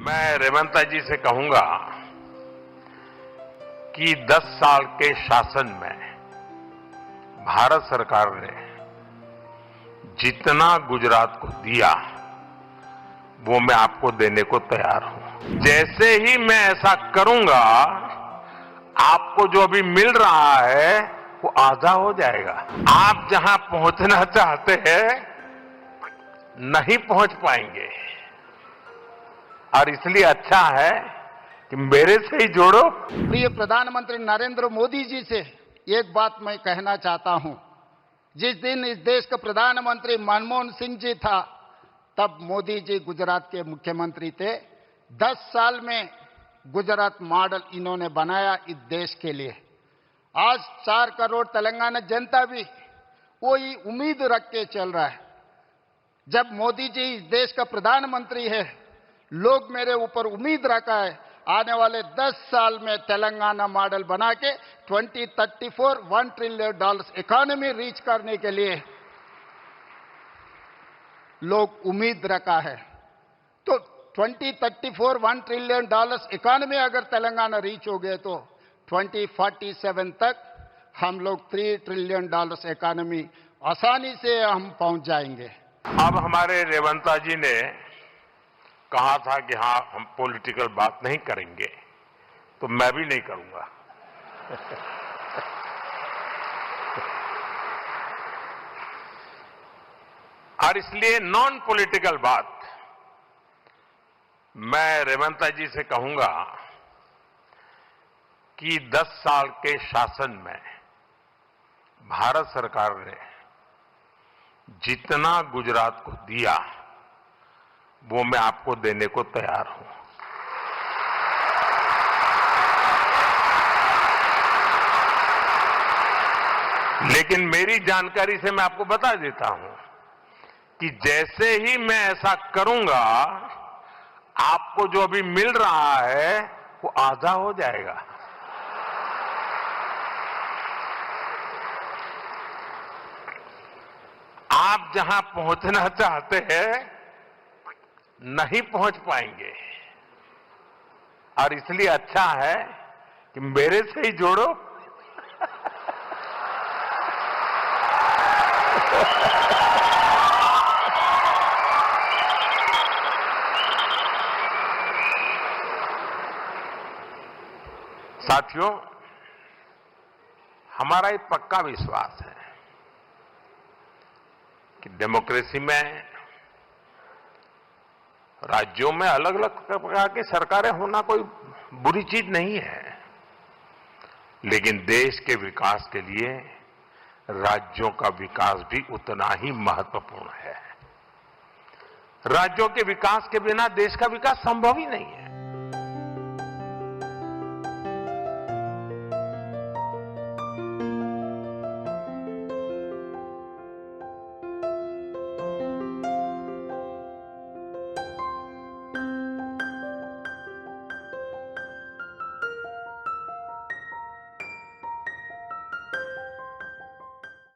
मैं रेवंता जी से कहूंगा कि 10 साल के शासन में भारत सरकार ने जितना गुजरात को दिया वो मैं आपको देने को तैयार हूं। जैसे ही मैं ऐसा करूंगा आपको जो अभी मिल रहा है वो आधा हो जाएगा। आप जहां पहुंचना चाहते हैं नहीं पहुंच पाएंगे और इसलिए अच्छा है कि मेरे से ही जोड़ो। प्रिय प्रधानमंत्री नरेंद्र मोदी जी से एक बात मैं कहना चाहता हूं। जिस दिन इस देश का प्रधानमंत्री मनमोहन सिंह जी था तब मोदी जी गुजरात के मुख्यमंत्री थे। 10 साल में गुजरात मॉडल इन्होंने बनाया इस देश के लिए। आज 4 करोड़ तेलंगाना जनता भी वही उम्मीद रख के चल रहा है। जब मोदी जी इस देश का प्रधानमंत्री है, लोग मेरे ऊपर उम्मीद रखा है आने वाले 10 साल में तेलंगाना मॉडल बना के 2034 $1 ट्रिलियन इकोनॉमी रीच करने के लिए लोग उम्मीद रखा है। तो 2034 $1 ट्रिलियन इकोनॉमी अगर तेलंगाना रीच हो गए तो 2047 तक हम लोग $3 ट्रिलियन इकोनॉमी आसानी से हम पहुंच जाएंगे। अब हमारे रेवंता जी ने कहा था कि हाँ हम पॉलिटिकल बात नहीं करेंगे, तो मैं भी नहीं करूंगा। और इसलिए नॉन पॉलिटिकल बात मैं रेवंता जी से कहूंगा कि 10 साल के शासन में भारत सरकार ने जितना गुजरात को दिया वो मैं आपको देने को तैयार हूं। लेकिन मेरी जानकारी से मैं आपको बता देता हूं कि जैसे ही मैं ऐसा करूंगा आपको जो अभी मिल रहा है वो आधा हो जाएगा। आप जहां पहुंचना चाहते हैं नहीं पहुंच पाएंगे और इसलिए अच्छा है कि मेरे से ही जोड़ो। साथियों, हमारा एक पक्का विश्वास है कि डेमोक्रेसी में राज्यों में अलग अलग प्रकार की सरकारें होना कोई बुरी चीज नहीं है, लेकिन देश के विकास के लिए राज्यों का विकास भी उतना ही महत्वपूर्ण है। राज्यों के विकास के बिना देश का विकास संभव ही नहीं है।